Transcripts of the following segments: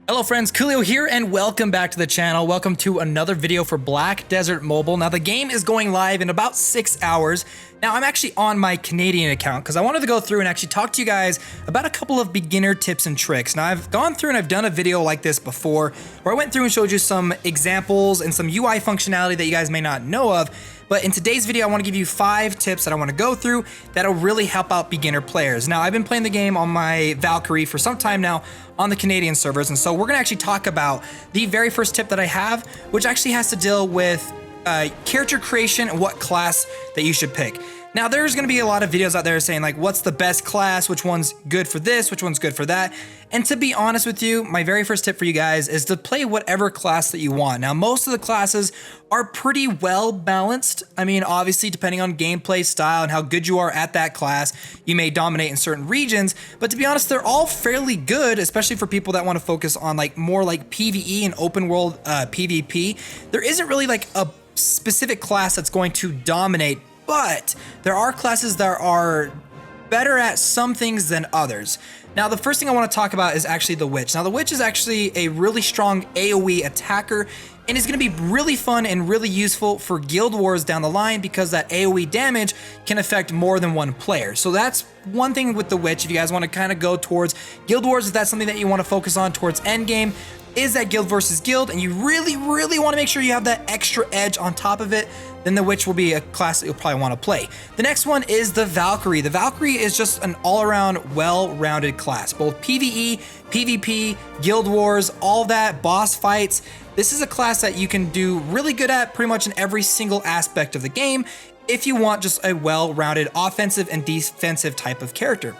Hello friends, Koolio here and welcome back to the channel. Welcome to another video for Black Desert Mobile. Now the game is going live in about 6 hours. Now I'm actually on my Canadian account because I wanted to go through and actually talk to you guys about a couple of beginner tips and tricks. Now I've gone through and I've done a video like this before where I went through and showed you some examples and some UI functionality that you guys may not know of. But in today's video, I want to give you 5 tips that I want to go through that'll really help out beginner players. Now, I've been playing the game on my Valkyrie for some time now on the Canadian servers, and so we're going to actually talk about the very first tip that I have, which actually has to deal with character creation and what class that you should pick. Now, there's going to be a lot of videos out there saying like, what's the best class? Which one's good for this? Which one's good for that? And to be honest with you, my very first tip for you guys is to play whatever class that you want. Now, most of the classes are pretty well balanced. I mean, obviously, depending on gameplay style and how good you are at that class, you may dominate in certain regions. But to be honest, they're all fairly good, especially for people that want to focus on like more like PvE and open world PvP. There isn't really like a specific class that's going to dominate, but there are classes that are better at some things than others. Now, the first thing I want to talk about is actually the Witch. Now, the Witch is actually a really strong AoE attacker and is going to be really fun and really useful for Guild Wars down the line because that AoE damage can affect more than one player. So that's one thing with the Witch. If you guys want to kind of go towards Guild Wars, if that's something that you want to focus on towards endgame, is that guild versus guild, and you really want to make sure you have that extra edge on top of it, then the Witch will be a class that you'll probably want to play. The next one is the Valkyrie. The Valkyrie is just an all-around, well-rounded class. Both PvE, PvP, Guild Wars, all that, boss fights. This is a class that you can do really good at pretty much in every single aspect of the game if you want just a well-rounded offensive and defensive type of character.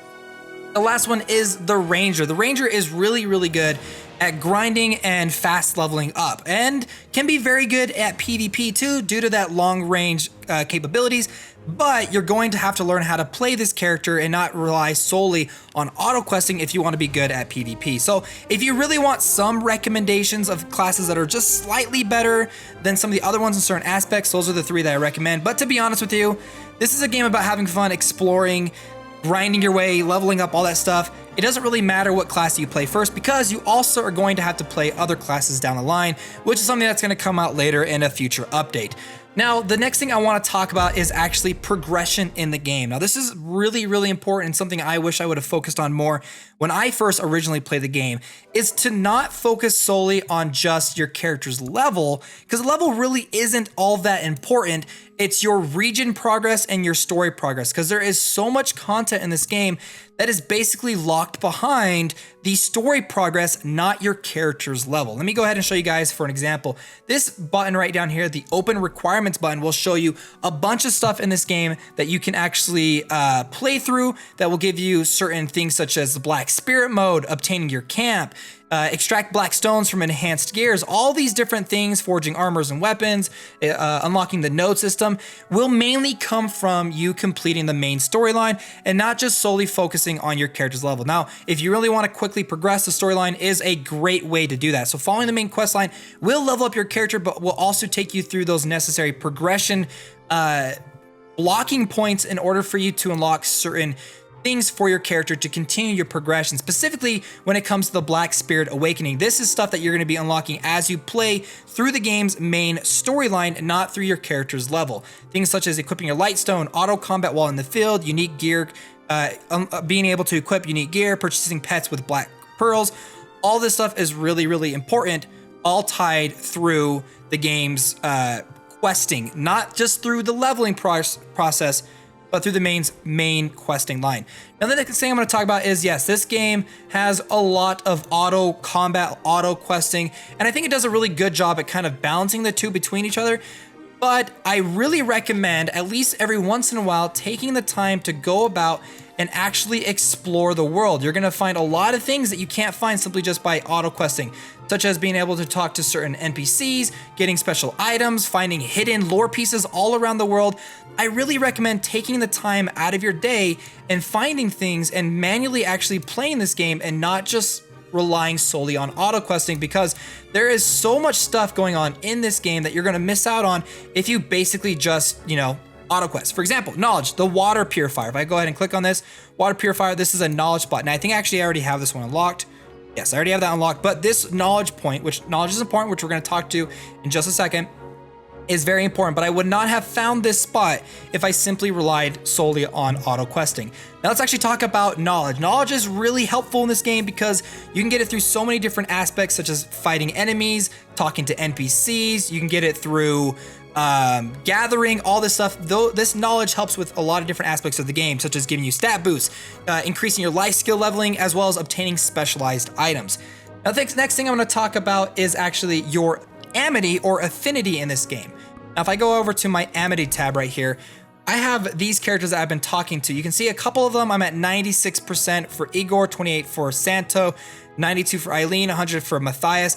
The last one is the Ranger. The Ranger is really good at grinding and fast leveling up, and can be very good at PvP too due to that long range capabilities, but you're going to have to learn how to play this character and not rely solely on auto questing if you want to be good at PvP. So if you really want some recommendations of classes that are just slightly better than some of the other ones in certain aspects, those are the 3 that I recommend. But to be honest with you, this is a game about having fun, exploring, grinding your way, leveling up, all that stuff. It doesn't really matter what class you play first because you also are going to have to play other classes down the line, which is something that's going to come out later in a future update. Now, the next thing I want to talk about is actually progression in the game. Now, this is really important and something I wish I would have focused on more when I first originally played the game, is to not focus solely on just your character's level, because the level really isn't all that important. It's your region progress and your story progress, because there is so much content in this game that is basically locked behind the story progress, not your character's level. Let me go ahead and show you guys for an example. This button right down here, the open requirements button, will show you a bunch of stuff in this game that you can actually play through that will give you certain things such as the Black Spirit mode, obtaining your camp, extract black stones from enhanced gears. All these different things, forging armors and weapons, unlocking the node system, will mainly come from you completing the main storyline and not just solely focusing on your character's level. Now, if you really want to quickly progress, the storyline is a great way to do that. So following the main quest line will level up your character, but will also take you through those necessary progression blocking points in order for you to unlock certain things for your character to continue your progression. Specifically when it comes to the Black Spirit Awakening, this is stuff that you're going to be unlocking as you play through the game's main storyline, not through your character's level. Things such as equipping your Lightstone, auto combat while in the field, unique gear, being able to equip unique gear, purchasing pets with black pearls. All this stuff is really important, all tied through the game's questing, not just through the leveling process, but through the main questing line. Now, the next thing I'm going to talk about is, yes, this game has a lot of auto combat, auto questing, and I think it does a really good job at kind of balancing the two between each other. But I really recommend, at least every once in a while, taking the time to go about and actually explore the world. You're going to find a lot of things that you can't find simply just by auto questing, such as being able to talk to certain NPCs, getting special items, finding hidden lore pieces all around the world. I really recommend taking the time out of your day and finding things and manually actually playing this game and not just relying solely on auto questing, because there is so much stuff going on in this game that you're going to miss out on if you basically just, auto quest. For example, knowledge, the water purifier. If I go ahead and click on this water purifier, this is a knowledge spot. And I think actually I already have this one unlocked. Yes, I already have that unlocked, but this knowledge point, which knowledge is important, which we're going to talk to in just a second, is very important, but I would not have found this spot if I simply relied solely on auto questing. Now let's actually talk about knowledge. Knowledge is really helpful in this game because you can get it through so many different aspects, such as fighting enemies, talking to NPCs. You can get it through gathering, all this stuff. Though this knowledge helps with a lot of different aspects of the game, such as giving you stat boosts, increasing your life skill leveling, as well as obtaining specialized items. Now the next thing I'm going to talk about is actually your amity or affinity in this game. Now, if I go over to my amity tab right here, I have these characters that I've been talking to. You can see a couple of them. I'm at 96% for Igor, 28 for Santo, 92 for Eileen, 100 for Matthias.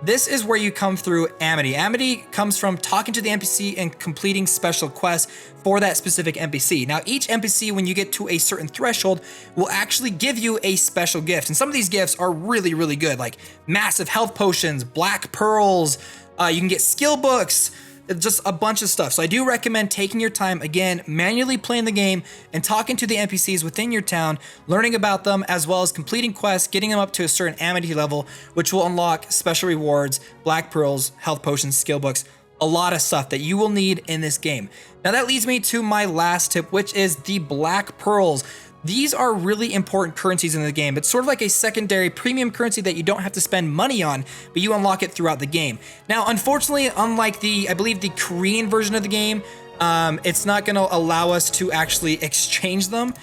This is where you come through amity. Amity comes from talking to the NPC and completing special quests for that specific NPC. Now, each NPC, when you get to a certain threshold, will actually give you a special gift. And some of these gifts are really, really good, like massive health potions, black pearls, you can get skill books, just a bunch of stuff. So I do recommend taking your time, again, manually playing the game and talking to the NPCs within your town, learning about them, as well as completing quests, getting them up to a certain amity level, which will unlock special rewards, black pearls, health potions, skill books, a lot of stuff that you will need in this game. Now that leads me to my last tip, which is the black pearls. These are really important currencies in the game. It's sort of like a secondary premium currency that you don't have to spend money on, but you unlock it throughout the game. Now, unfortunately, unlike I believe the Korean version of the game, it's not going to allow us to actually exchange them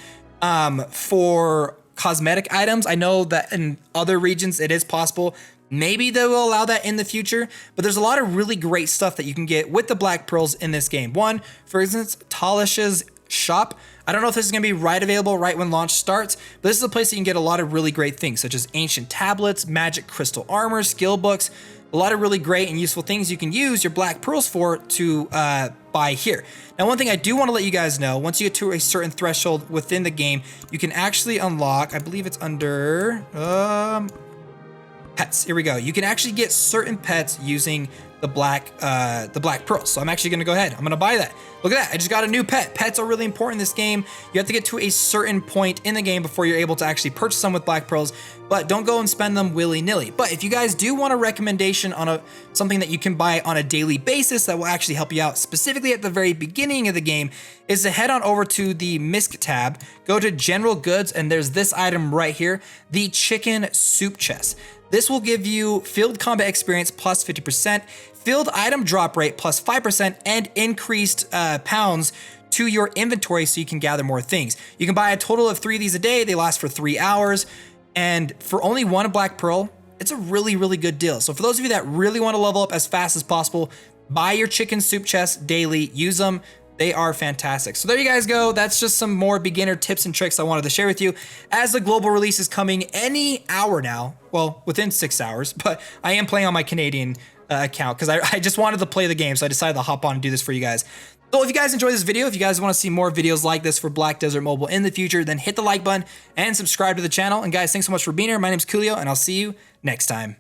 for cosmetic items. I know that in other regions it is possible. Maybe they will allow that in the future, but there's a lot of really great stuff that you can get with the black pearls in this game. One, for instance, Talish's shop. I don't know if this is going to be available right when launch starts, but this is a place that you can get a lot of really great things, such as ancient tablets, magic crystal armor, skill books, a lot of really great and useful things you can use your black pearls for to buy here. Now, one thing I do want to let you guys know, once you get to a certain threshold within the game, you can actually unlock, I believe it's under pets. Here we go. You can actually get certain pets using the black pearls. So I'm actually going to go ahead. I'm going to buy that. Look at that. I just got a new pet. Pets are really important in this game. You have to get to a certain point in the game before you're able to actually purchase them with black pearls, but don't go and spend them willy-nilly. But if you guys do want a recommendation on something that you can buy on a daily basis that will actually help you out, specifically at the very beginning of the game, is to head on over to the MISC tab, go to general goods, and there's this item right here, the chicken soup chest. This will give you field combat experience plus 50%, field item drop rate plus 5%, and increased pounds to your inventory so you can gather more things. You can buy a total of 3 of these a day. They last for 3 hours. And for only 1 black pearl, it's a really, really good deal. So for those of you that really want to level up as fast as possible, buy your chicken soup chest daily, use them. They are fantastic. So there you guys go. That's just some more beginner tips and tricks I wanted to share with you as the global release is coming any hour now. Well, within 6 hours, but I am playing on my Canadian account because I just wanted to play the game. So I decided to hop on and do this for you guys. So if you guys enjoyed this video, if you guys want to see more videos like this for Black Desert Mobile in the future, then hit the like button and subscribe to the channel. And guys, thanks so much for being here. My name's Koolio, and I'll see you next time.